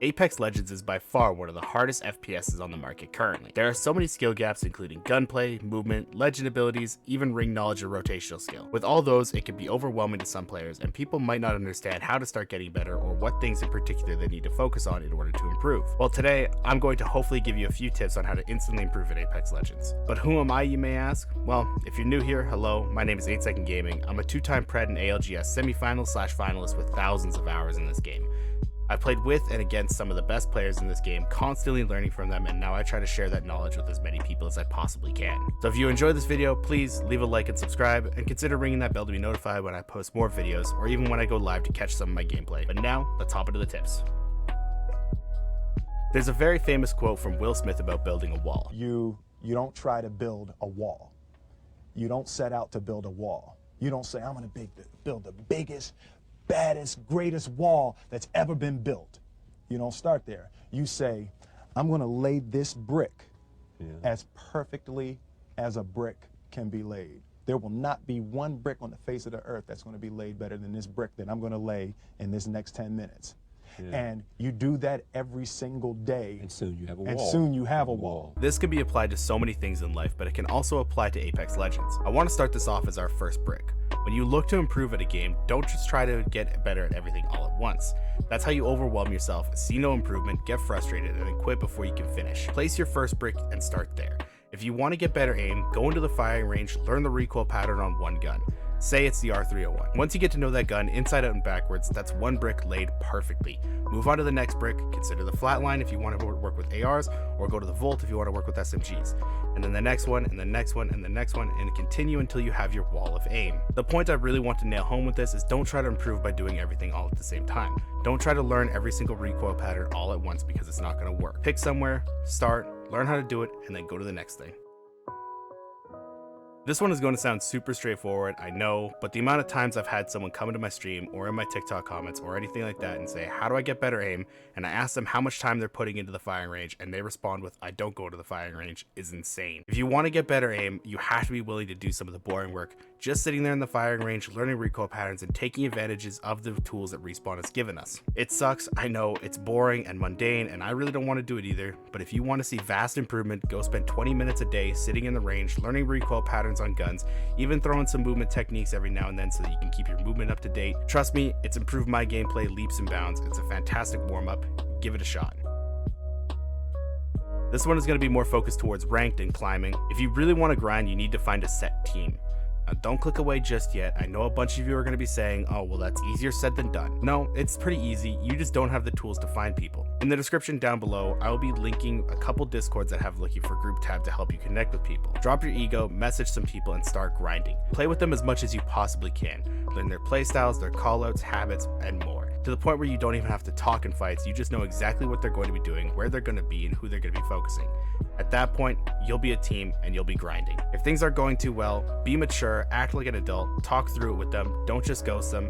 Apex Legends is by far one of the hardest FPSs on the market currently. There are so many skill gaps including gunplay, movement, legend abilities, even ring knowledge or rotational skill. With all those, it can be overwhelming to some players and people might not understand how to start getting better or what things in particular they need to focus on in order to improve. Well, today, I'm going to hopefully give you a few tips on how to instantly improve in Apex Legends. But who am I, you may ask? Well, if you're new here, hello, my name is 8 Second Gaming. I'm a 2-time Pred and ALGS semifinal/finalist with thousands of hours in this game. I've played with and against some of the best players in this game, constantly learning from them, and now I try to share that knowledge with as many people as I possibly can. So if you enjoyed this video, please leave a like and subscribe, and consider ringing that bell to be notified when I post more videos, or even when I go live to catch some of my gameplay. But now, let's hop into the tips. There's a very famous quote from Will Smith about building a wall. You don't try to build a wall. You don't set out to build a wall. You don't say, I'm going to build the biggest, baddest, greatest wall that's ever been built. You don't start there. You say, I'm going to lay this brick as perfectly as a brick can be laid. There will not be one brick on the face of the earth that's going to be laid better than this brick that I'm going to lay in this next 10 minutes. And you do that every single day. And soon you have a wall. And soon you have a wall. This can be applied to so many things in life, but it can also apply to Apex Legends. I want to start this off as our first brick. When you look to improve at a game, don't just try to get better at everything all at once. That's how you overwhelm yourself, see no improvement, get frustrated, and then quit before you can finish. Place your first brick and start there. If you want to get better aim, go into the firing range, learn the recoil pattern on one gun. Say it's the R301. Once you get to know that gun inside out and backwards, that's one brick laid perfectly. Move on to the next brick, consider the flatline if you want to work with ARs, or go to the Volt if you want to work with SMGs. And then the next one, and the next one, and the next one, and continue until you have your wall of aim. The point I really want to nail home with this is don't try to improve by doing everything all at the same time. Don't try to learn every single recoil pattern all at once because it's not going to work. Pick somewhere, start, learn how to do it, and then go to the next thing. This one is going to sound super straightforward, I know, but the amount of times I've had someone come into my stream or in my TikTok comments or anything like that and say, how do I get better aim? And I ask them how much time they're putting into the firing range and they respond with, I don't go to the firing range, is insane. If you want to get better aim, you have to be willing to do some of the boring work. Just sitting there in the firing range, learning recoil patterns and taking advantages of the tools that Respawn has given us. It sucks, I know, it's boring and mundane and I really don't want to do it either, but if you want to see vast improvement, go spend 20 minutes a day sitting in the range, learning recoil patterns on guns, even throwing some movement techniques every now and then so that you can keep your movement up to date. Trust me, it's improved my gameplay leaps and bounds. It's a fantastic warm-up. Give it a shot. This one is going to be more focused towards ranked and climbing. If you really want to grind, you need to find a set team. Now, don't click away just yet. I know a bunch of you are going to be saying, oh, well, that's easier said than done. No, it's pretty easy. You just don't have the tools to find people. In the description down below, I will be linking a couple Discords that have looking for group tab to help you connect with people. Drop your ego, message some people, and start grinding. Play with them as much as you possibly can. Learn their playstyles, their callouts, habits, and more. To the point where you don't even have to talk in fights, you just know exactly what they're going to be doing, where they're going to be, and who they're going to be focusing. At that point, you'll be a team and you'll be grinding. If things are going too well, be mature, act like an adult, talk through it with them, don't just ghost them.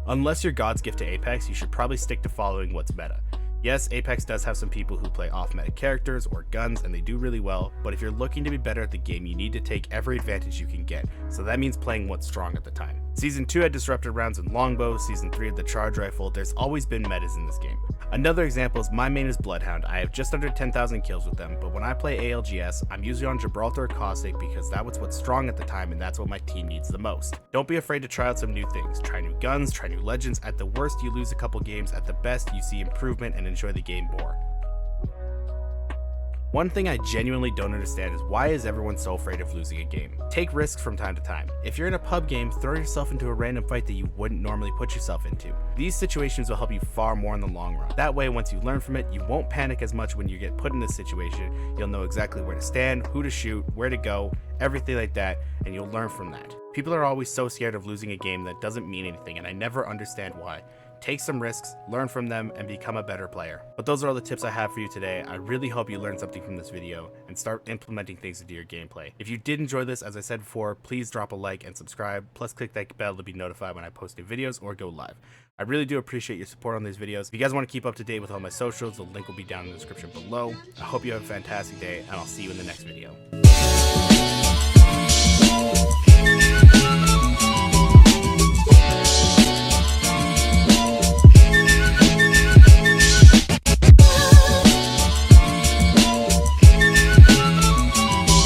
Unless you're God's gift to Apex, you should probably stick to following what's meta. Yes, Apex does have some people who play off-meta characters or guns and they do really well, but if you're looking to be better at the game, you need to take every advantage you can get, so that means playing what's strong at the time. Season 2 had disrupted rounds in longbow, Season 3 had the charge rifle, there's always been metas in this game. Another example is my main is Bloodhound. I have just under 10,000 kills with them, but when I play ALGS, I'm usually on Gibraltar or Caustic because that was what's strong at the time and that's what my team needs the most. Don't be afraid to try out some new things, try new guns, try new legends. At the worst, you lose a couple games, at the best, you see improvement and enjoy the game more. One thing I genuinely don't understand is why is everyone so afraid of losing a game? Take risks from time to time. If you're in a pub game, throw yourself into a random fight that you wouldn't normally put yourself into. These situations will help you far more in the long run. That way, once you learn from it, you won't panic as much when you get put in this situation. You'll know exactly where to stand, who to shoot, where to go, everything like that, and you'll learn from that. People are always so scared of losing a game that doesn't mean anything, and I never understand why. Take some risks, learn from them, and become a better player. But those are all the tips I have for you today. I really hope you learned something from this video and start implementing things into your gameplay. If you did enjoy this, as I said before, please drop a like and subscribe, plus click that bell to be notified when I post new videos or go live. I really do appreciate your support on these videos. If you guys want to keep up to date with all my socials, the link will be down in the description below. I hope you have a fantastic day, and I'll see you in the next video.